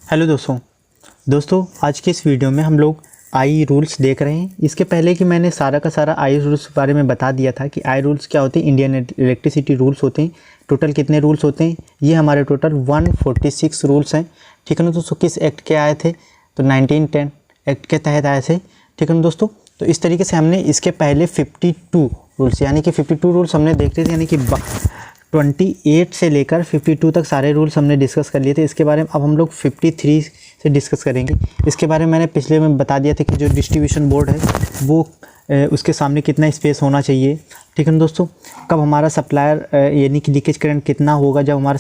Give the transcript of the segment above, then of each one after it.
Hello दोस्तों आज के इस वीडियो में हम लोग आई रूल्स देख रहे हैं। इसके पहले कि मैंने सारा का सारा आई रूल्स के बारे में बता दिया था कि आई रूल्स क्या होते हैं। इंडियन इलेक्ट्रिसिटी रूल्स होते हैं। टोटल कितने रूल्स होते हैं, ये हमारे टोटल 146 रूल्स हैं। ठीक है ना दोस्तों। किस एक्ट के आए थे, तो 1910 एक्ट के तहत आए थे। ठीक है ना दोस्तों। तो इस तरीके से हमने इसके पहले 52 रूल्स यानी कि 52 रूल्स हमने देख रहे थे, यानी कि 28 से लेकर 52 तक सारे रूल्स हमने डिस्कस कर लिए थे। इसके बारे में अब हम लोग 53 से डिस्कस करेंगे। इसके बारे में मैंने पिछले में बता दिया था कि जो डिस्ट्रीब्यूशन बोर्ड है वो उसके सामने कितना स्पेस होना चाहिए। ठीक है ना दोस्तों। कब हमारा सप्लायर यानी कि लीकेज करंट कितना होगा जब हमारा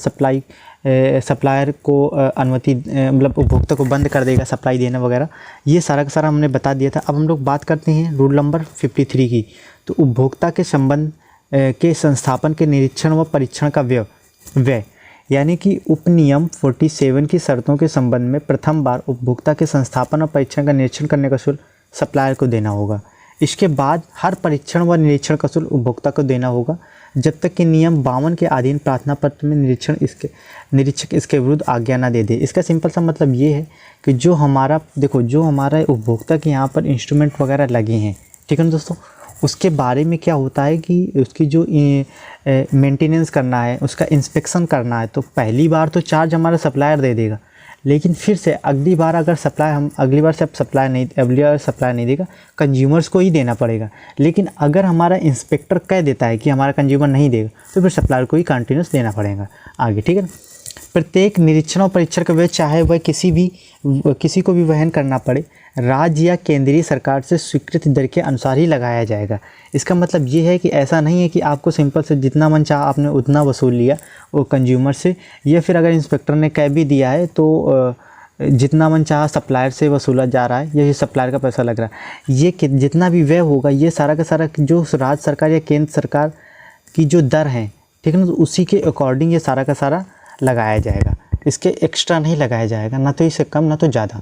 सप्लायर को अनुमति मतलब उपभोक्ता को बंद कर देगा सप्लाई देना वगैरह, ये सारा का सारा हमने बता दिया था। अब हम लोग बात करते हैं रूल नंबर 53 की। तो उपभोक्ता के संबंध के संस्थापन के निरीक्षण व परीक्षण का व्यय यानी कि उपनियम 47 की शर्तों के संबंध में प्रथम बार उपभोक्ता के संस्थापन और परीक्षण का निरीक्षण करने का शुल्क सप्लायर को देना होगा। इसके बाद हर परीक्षण व निरीक्षण का शुल्क उपभोक्ता को देना होगा जब तक कि नियम 52 के अधीन प्रार्थना पत्र में निरीक्षक इसके विरुद्ध आज्ञा ना दे दे। इसका सिंपल सा मतलब ये है कि जो हमारा उपभोक्ता के यहाँ पर इंस्ट्रूमेंट वगैरह लगे हैं, ठीक है ना दोस्तों, उसके बारे में क्या होता है कि उसकी जो मेंटेनेंस करना है, उसका इंस्पेक्शन करना है, तो पहली बार तो चार्ज हमारा सप्लायर दे देगा, लेकिन फिर से अगली बार सप्लाई नहीं देगा, कंज्यूमर्स को ही देना पड़ेगा। लेकिन अगर हमारा इंस्पेक्टर कह देता है कि हमारा कंज्यूमर नहीं देगा तो फिर सप्लायर को ही कंटिन्यूस देना पड़ेगा आगे। ठीक है ना। प्रत्येक निरीक्षण और परीक्षण का व्यय चाहे वह किसी को भी वहन करना पड़े, राज्य या केंद्रीय सरकार से स्वीकृत दर के अनुसार ही लगाया जाएगा। इसका मतलब ये है कि ऐसा नहीं है कि आपको सिंपल से जितना मन चाहा आपने उतना वसूल लिया वो कंज्यूमर से, या फिर अगर इंस्पेक्टर ने कह भी दिया है तो जितना मन चाहा सप्लायर से वसूला जा रहा है, ये सप्लायर का पैसा लग रहा है। ये जितना भी व्यय होगा ये सारा का सारा जो राज्य सरकार या केंद्र सरकार की जो दर है, ठीक है ना, तो उसी के अकॉर्डिंग ये सारा का सारा लगाया जाएगा। इसके एक्स्ट्रा नहीं लगाया जाएगा, ना तो इससे कम ना तो ज़्यादा।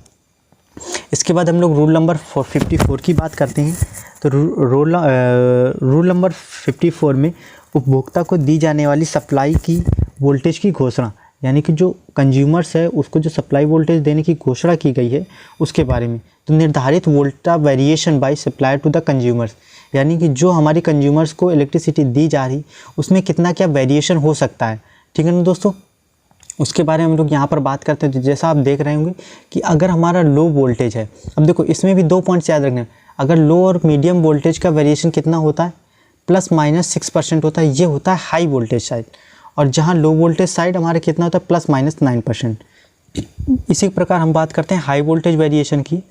इसके बाद हम लोग रूल नंबर 54 की बात करते हैं। तो रूल नंबर 54 में उपभोक्ता को दी जाने वाली सप्लाई की वोल्टेज की घोषणा, यानी कि जो कंज्यूमर्स है उसको जो सप्लाई वोल्टेज देने की घोषणा की गई है उसके बारे में। तो निर्धारित voltage variation by supplier to the consumers, यानी कि जो हमारी कंज्यूमर्स को इलेक्ट्रिसिटी दी जा रही उसमें कितना क्या वेरिएशन हो सकता है। ठीक है ना दोस्तों। उसके बारे में हम लोग यहाँ पर बात करते हैं। तो जैसा आप देख रहे होंगे कि अगर हमारा लो वोल्टेज है, अब देखो इसमें भी 2 पॉइंट्स याद रखना है। अगर लो और मीडियम वोल्टेज का वेरिएशन कितना होता है, ±6% होता है, ये होता है हाई वोल्टेज साइड। और जहाँ लो वोल्टेज साइड हमारे कितना होता है, ±9%। इसी प्रकार हम बात करते हैं हाई वोल्टेज वेरिएशन की।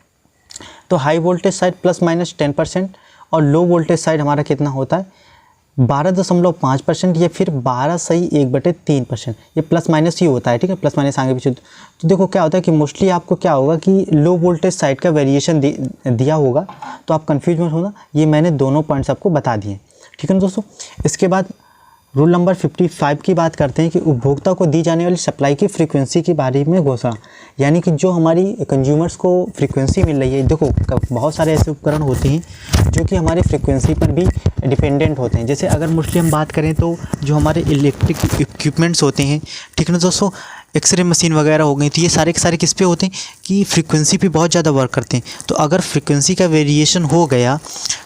तो हाई वोल्टेज साइड ±10% और लो वोल्टेज साइड हमारा कितना होता है 12.5% या फिर 12/1/3%। ये प्लस माइनस ही होता है। ठीक है, प्लस माइनस आगे पीछे। तो देखो क्या होता है कि मोस्टली आपको क्या होगा कि लो वोल्टेज साइड का वेरिएशन दिया होगा, तो आप कंफ्यूज मत होना। ये मैंने दोनों पॉइंट्स आपको बता दिए। ठीक है ना दोस्तों। इसके बाद रूल नंबर 55 की बात करते हैं कि उपभोक्ता को दी जाने वाली सप्लाई की फ्रीक्वेंसी के बारे में घोषणा, यानी कि जो हमारी कंज्यूमर्स को फ्रीक्वेंसी मिल रही है। देखो बहुत सारे ऐसे उपकरण होते हैं जो कि हमारे फ्रीक्वेंसी पर भी डिपेंडेंट होते हैं। जैसे अगर मोस्टली हम बात करें तो जो हमारे इलेक्ट्रिक इक्विपमेंट्स होते हैं, ठीक है ना दोस्तों, एक्सरे मशीन वगैरह हो गई, तो ये सारे के सारे किस पे होते हैं कि फ्रीक्वेंसी पे बहुत ज़्यादा वर्क करते हैं। तो अगर फ्रीक्वेंसी का वेरिएशन हो गया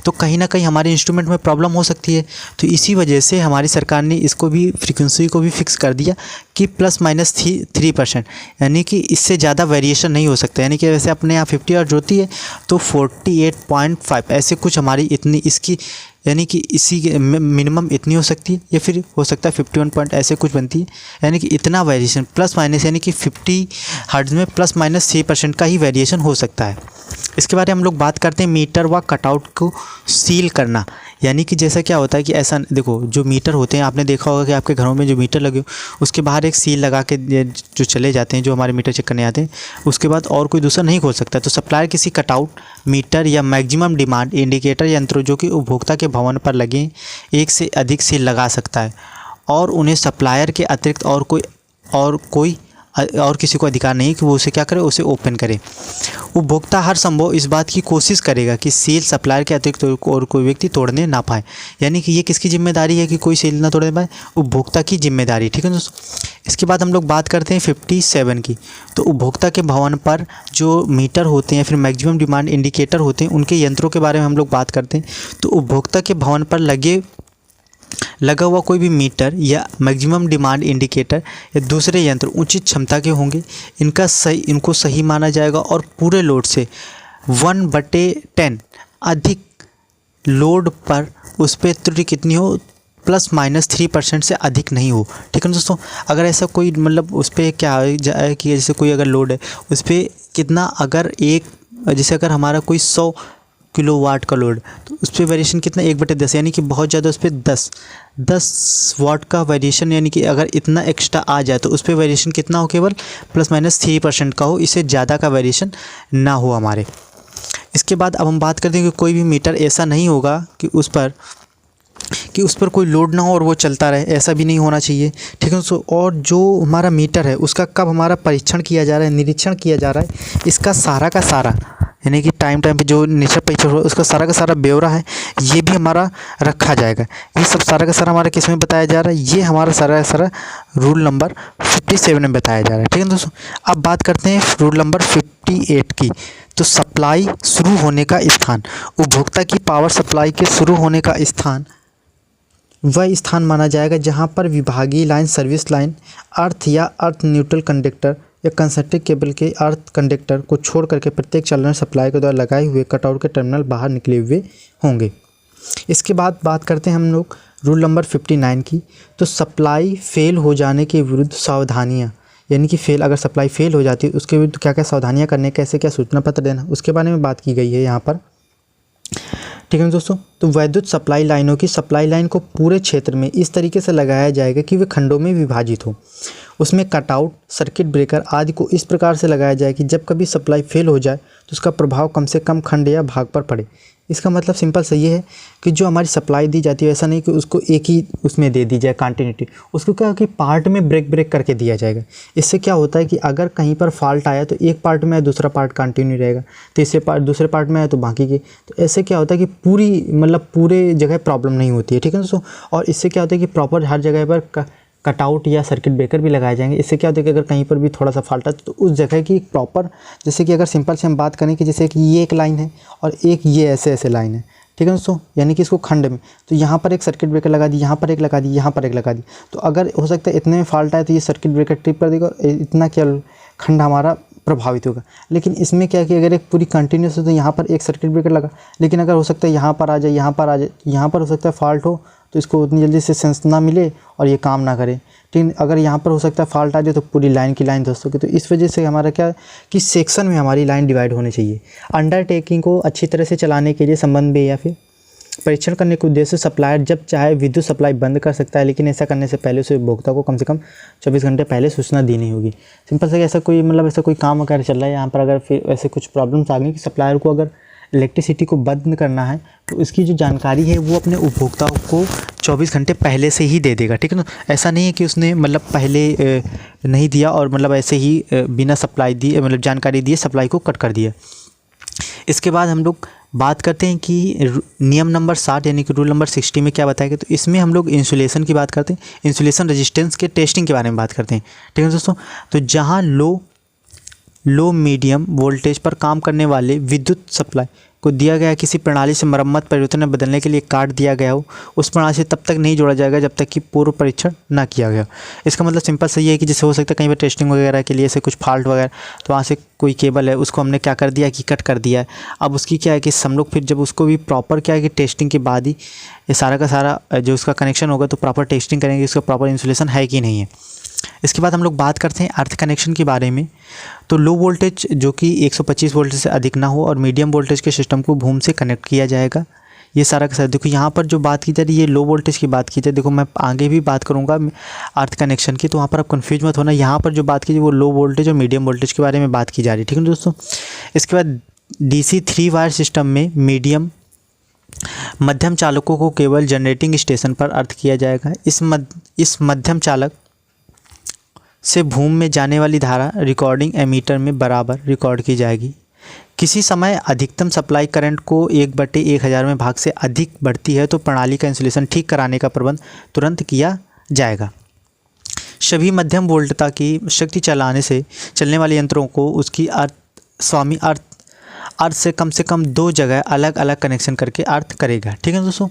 तो कहीं ना कहीं हमारे इंस्ट्रूमेंट में प्रॉब्लम हो सकती है। तो इसी वजह से हमारी सरकार ने इसको भी फ्रीक्वेंसी को भी फिक्स कर दिया कि ±3%, यानी कि इससे ज़्यादा वेरिएशन नहीं हो सकता। यानी कि वैसे अपने यहाँ 50 हर्ट्ज होती है तो 48.5 ऐसे कुछ हमारी इतनी इसकी, यानी कि इसी मिनिमम इतनी हो सकती है, या फिर हो सकता है 51 पॉइंट ऐसे कुछ बनती है। यानी कि इतना वेरिएशन प्लस माइनस, यानी कि 50 हर्ट्ज में ±3% का ही वेरिएशन हो सकता है। इसके बारे में हम लोग बात करते हैं मीटर व कटआउट को सील करना। यानी कि जैसा क्या होता है कि ऐसा देखो जो मीटर होते हैं, आपने देखा होगा कि आपके घरों में जो मीटर लगे हो उसके बाहर एक सील लगा के जो चले जाते हैं, जो हमारे मीटर चेक करने आते हैं, उसके बाद और कोई दूसरा नहीं खोल सकता। तो सप्लायर किसी कटआउट मीटर या मैक्सिमम डिमांड इंडिकेटर यंत्रों जो कि उपभोक्ता के भवन पर लगे एक से अधिक सील लगा सकता है और उन्हें सप्लायर के अतिरिक्त और कोई और किसी को अधिकार नहीं है कि वो उसे क्या करे, उसे ओपन करे। उपभोक्ता हर संभव इस बात की कोशिश करेगा कि सेल सप्लायर के अतिरिक्त और कोई व्यक्ति तोड़ने ना पाए। यानी कि ये किसकी जिम्मेदारी है कि कोई सेल ना तोड़ने पाए, उपभोक्ता की जिम्मेदारी। ठीक है दोस्तों। इसके बाद हम लोग बात करते हैं 57 की। तो उपभोक्ता के भवन पर जो मीटर होते हैं, फिर मैक्सिमम डिमांड इंडिकेटर होते हैं, उनके यंत्रों के बारे में हम लोग बात करते हैं। तो उपभोक्ता के भवन पर लगा हुआ कोई भी मीटर या मैक्सिमम डिमांड इंडिकेटर या दूसरे यंत्र उचित क्षमता के होंगे, इनको सही माना जाएगा और पूरे लोड से 1/10 अधिक लोड पर उस पर त्रुटि कितनी हो, ±3% से अधिक नहीं हो। ठीक है दोस्तों। अगर ऐसा कोई मतलब उस पर क्या है कि जैसे कोई अगर लोड है उस पर कितना, अगर जैसे अगर हमारा कोई 100 किलोवाट का लोड, तो उस पर वेरिएशन कितना 1/10, यानी कि बहुत ज़्यादा उस पर 10 वाट का वेरिएशन, यानी कि अगर इतना एक्स्ट्रा आ जाए तो उस पर वेरिएशन कितना हो, केवल +-3% का हो, इससे ज़्यादा का वेरिएशन ना हो हमारे। इसके बाद अब हम बात करते हैं कि कोई भी मीटर ऐसा नहीं होगा कि उस पर कोई लोड ना हो और वो चलता रहे, ऐसा भी नहीं होना चाहिए। ठीक है दोस्तों। और जो हमारा मीटर है उसका कब हमारा परीक्षण किया जा रहा है, निरीक्षण किया जा रहा है, इसका सारा का सारा, यानी कि टाइम पे जो निरीक्षण परीक्षण हुआ उसका सारा का सारा ब्यौरा है, ये भी हमारा रखा जाएगा। ये सब सारा का सारा हमारा किस में बताया जा रहा है, ये हमारा सारा का सारा रूल नंबर 57 में बताया जा रहा है। ठीक है दोस्तों। अब बात करते हैं रूल नंबर 58 की। तो सप्लाई शुरू होने का स्थान, उपभोक्ता की पावर सप्लाई के शुरू होने का स्थान वह स्थान माना जाएगा जहां पर विभागीय लाइन, सर्विस लाइन, अर्थ या अर्थ न्यूट्रल कंडक्टर या कंसंट्रिक केबल के अर्थ कंडक्टर को छोड़ करके प्रत्येक चैनल सप्लाई के द्वारा लगाए हुए कटआउट के टर्मिनल बाहर निकले हुए होंगे। इसके बाद बात करते हैं हम लोग रूल नंबर 59 की। तो सप्लाई फेल हो जाने के विरुद्ध सावधानियाँ, यानी कि अगर सप्लाई फेल हो जाती है उसके विरुद्ध क्या क्या सावधानियाँ करने, कैसे क्या सूचना पत्र देना, उसके बारे में बात की गई है यहाँ पर। ठीक है दोस्तों। तो वैद्युत सप्लाई लाइनों की सप्लाई लाइन को पूरे क्षेत्र में इस तरीके से लगाया जाएगा कि वे खंडों में विभाजित हो। उसमें कटआउट, सर्किट ब्रेकर आदि को इस प्रकार से लगाया जाए कि जब कभी सप्लाई फेल हो जाए तो उसका प्रभाव कम से कम खंड या भाग पर पड़े। इसका मतलब सिंपल सा ये है कि जो हमारी सप्लाई दी जाती है, ऐसा नहीं कि उसको एक ही उसमें दे दी जाए कंटिन्यूटी, उसको क्या कि पार्ट में ब्रेक करके दिया जाएगा। इससे क्या होता है कि अगर कहीं पर फॉल्ट आया तो एक पार्ट में दूसरा पार्ट कंटिन्यू रहेगा, दूसरे पार्ट में आया तो बाकी के, तो ऐसे क्या होता है कि पूरे जगह प्रॉब्लम नहीं होती है। ठीक है दोस्तों। और इससे क्या होता है कि प्रॉपर हर जगह पर कटआउट या सर्किट ब्रेकर भी लगाए जाएंगे। इससे क्या होता है कि अगर कहीं पर भी थोड़ा सा फॉल्ट है तो उस जगह की प्रॉपर, जैसे कि अगर सिंपल से हम बात करें कि जैसे कि ये एक लाइन है और एक ये ऐसे लाइन है। ठीक है दोस्तों। यानी कि इसको खंड में, तो यहाँ पर एक सर्किट ब्रेकर लगा दी, यहाँ पर एक लगा दी, यहाँ पर एक लगा दी, तो अगर हो सकता है इतने में फॉल्ट आए तो ये सर्किट ब्रेकर ट्रिप कर देगा और इतना क्या खंड हमारा प्रभावित होगा। लेकिन इसमें क्या है कि अगर एक पूरी कंटिन्यूस है तो यहाँ पर एक सर्किट ब्रेकर लगा, लेकिन अगर हो सकता है यहाँ पर आ जाए, यहाँ पर आ जाए, यहाँ पर हो सकता है फॉल्ट हो तो इसको उतनी जल्दी से सेंस ना मिले और ये काम ना करे। ठीक, अगर यहाँ पर हो सकता है फॉल्ट आ जाए तो पूरी लाइन की लाइन ध्वस्त होगी। तो इस वजह से हमारा क्या कि सेक्शन में हमारी लाइन डिवाइड होनी चाहिए। अंडरटेकिंग को अच्छी तरह से चलाने के लिए संबंध में या फिर परीक्षण करने के उद्देश्य से सप्लायर जब चाहे विद्युत सप्लाई बंद कर सकता है, लेकिन ऐसा करने से पहले उसे उपभोक्ता को कम से कम 24 घंटे पहले सूचना देनी होगी। सिंपल से ऐसा कोई काम अगर चल रहा है यहाँ पर, अगर फिर ऐसे कुछ प्रॉब्लम्स आ गई कि सप्लायर को अगर इलेक्ट्रिसिटी को बंद करना है तो इसकी जो जानकारी है वो अपने उपभोक्ताओं को 24 घंटे पहले से ही दे देगा। ठीक है ना। ऐसा नहीं है कि उसने पहले नहीं दिया और ऐसे ही बिना सप्लाई दिए जानकारी दिए सप्लाई को कट कर दिया। इसके बाद हम लोग बात करते हैं कि नियम नंबर 60 यानी कि रूल नंबर 60 में क्या बताया गया। तो इसमें हम लोग इंसुलेशन की बात करते हैं, इंसुलेशन रेजिस्टेंस के टेस्टिंग के बारे में बात करते हैं। ठीक है दोस्तों। तो जहाँ लो मीडियम वोल्टेज पर काम करने वाले विद्युत सप्लाई को दिया गया किसी प्रणाली से मरम्मत, परिवर्तन या बदलने के लिए काट दिया गया हो, उस प्रणाली से तब तक नहीं जोड़ा जाएगा जब तक कि पूर्व परीक्षण ना किया गया। इसका मतलब सिंपल सही है कि जैसे हो सकता है कहीं पर टेस्टिंग वगैरह के लिए से कुछ फॉल्ट वगैरह, तो वहाँ से कोई केबल है उसको हमने क्या कर दिया कि कट कर दिया है। अब उसकी क्या है कि हम लोग फिर जब उसको भी प्रॉपर क्या है कि टेस्टिंग के बाद ही ये सारा का सारा जो उसका कनेक्शन होगा तो प्रॉपर टेस्टिंग करेंगे इसका प्रॉपर इंसुलेशन है कि नहीं है। इसके बाद हम लोग बात करते हैं अर्थ कनेक्शन के बारे में। तो लो वोल्टेज जो कि 125 वोल्टेज से अधिक ना हो और मीडियम वोल्टेज के सिस्टम को भूमि से कनेक्ट किया जाएगा। ये सारा का सारा देखो यहाँ पर जो बात की जा रही है ये लो वोल्टेज की बात की जाए। देखो मैं आगे भी बात करूँगा अर्थ कनेक्शन की, तो वहाँ पर आप कन्फ्यूज मत होना। यहाँ पर जो बात की वो लो वोल्टेज और मीडियम वोल्टेज के बारे में बात की जा रही है। ठीक है दोस्तों। इसके बाद DC 3 वायर सिस्टम में मध्यम चालकों को केवल जनरेटिंग स्टेशन पर अर्थ किया जाएगा। इस मध्यम चालक से भूमि में जाने वाली धारा रिकॉर्डिंग एमीटर में बराबर रिकॉर्ड की जाएगी। किसी समय अधिकतम सप्लाई करंट को 1/1000 में भाग से अधिक बढ़ती है तो प्रणाली का इंसुलेशन ठीक कराने का प्रबंध तुरंत किया जाएगा। सभी मध्यम वोल्टता की शक्ति चलने वाले यंत्रों को उसकी अर्थ से कम 2 जगह अलग अलग कनेक्शन करके अर्थ करेगा। ठीक है दोस्तों।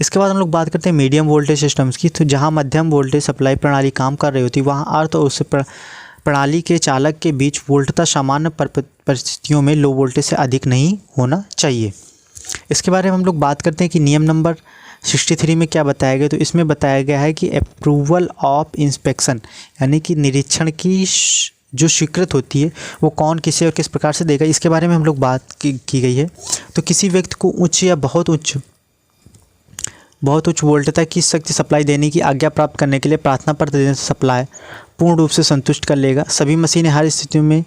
इसके बाद हम लोग बात करते हैं मीडियम वोल्टेज सिस्टम्स की। तो जहां मध्यम वोल्टेज सप्लाई प्रणाली काम कर रही होती है वहां अर्थ और उस प्रणाली के चालक के बीच वोल्टता सामान्य परिस्थितियों में लो वोल्टेज से अधिक नहीं होना चाहिए। इसके बारे में हम लोग बात करते हैं कि नियम नंबर 63 में क्या बताया गया। तो इसमें बताया गया है कि अप्रूवल ऑफ इंस्पेक्शन यानी कि निरीक्षण की जो स्वीकृत होती है वो कौन किसे और किस प्रकार से देगा, इसके बारे में हम लोग बात की गई है। तो किसी व्यक्ति को उच्च या बहुत उच्च वोल्टता की शक्ति सप्लाई देने की आज्ञा प्राप्त करने के लिए प्रार्थना पत्र देने से सप्लाई पूर्ण रूप से संतुष्ट कर लेगा। सभी मशीनें हर स्थिति में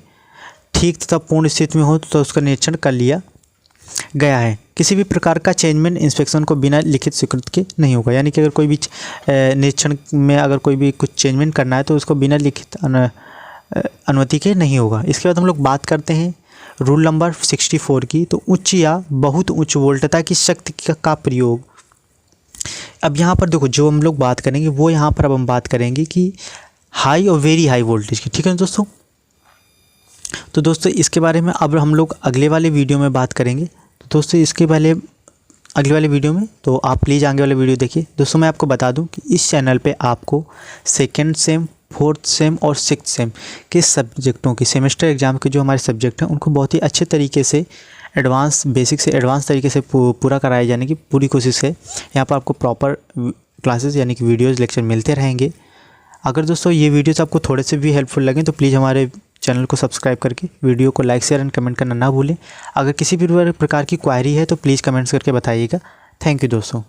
ठीक तथा पूर्ण स्थिति में हो तो उसका निरीक्षण कर लिया गया है। किसी भी प्रकार का चेंजमेंट इंस्पेक्शन को बिना लिखित स्वीकृति के नहीं होगा। यानी कि अगर कोई भी निरीक्षण में अगर कोई भी कुछ चेंजमेंट करना है तो उसको बिना लिखित अनुमति के नहीं होगा। इसके बाद हम लोग बात करते हैं रूल नंबर 64 की। तो उच्च या बहुत उच्च वोल्टता की शक्ति का प्रयोग। अब यहाँ पर देखो जो हम लोग बात करेंगे वो यहाँ पर अब हम बात करेंगे कि हाई और वेरी हाई वोल्टेज की। ठीक है दोस्तों। तो दोस्तों इसके बारे में अब हम लोग अगले वाले वीडियो में बात करेंगे। तो दोस्तों इसके पहले अगले वाले वीडियो में तो आप प्लीज़ आगे वाले वीडियो देखिए। दोस्तों मैं आपको बता दूं कि इस चैनल पे आपको 2nd सेम 4th सेम और 6th सेम के सब्जेक्टों की सेमेस्टर एग्ज़ाम के जो हमारे सब्जेक्ट हैं उनको बहुत ही अच्छे तरीके से एडवांस बेसिक से एडवांस तरीके से पूरा कराए जाने की पूरी कोशिश है। यहाँ पर आपको प्रॉपर क्लासेस यानी कि वीडियोज़ लेक्चर मिलते रहेंगे। अगर दोस्तों ये वीडियोज़ आपको थोड़े से भी हेल्पफुल लगें तो प्लीज़ हमारे चैनल को सब्सक्राइब करके वीडियो को लाइक शेयर एंड कमेंट करना ना भूलें। अगर किसी भी प्रकार की क्वायरी है तो प्लीज़ कमेंट्स करके बताइएगा। थैंक यू दोस्तों।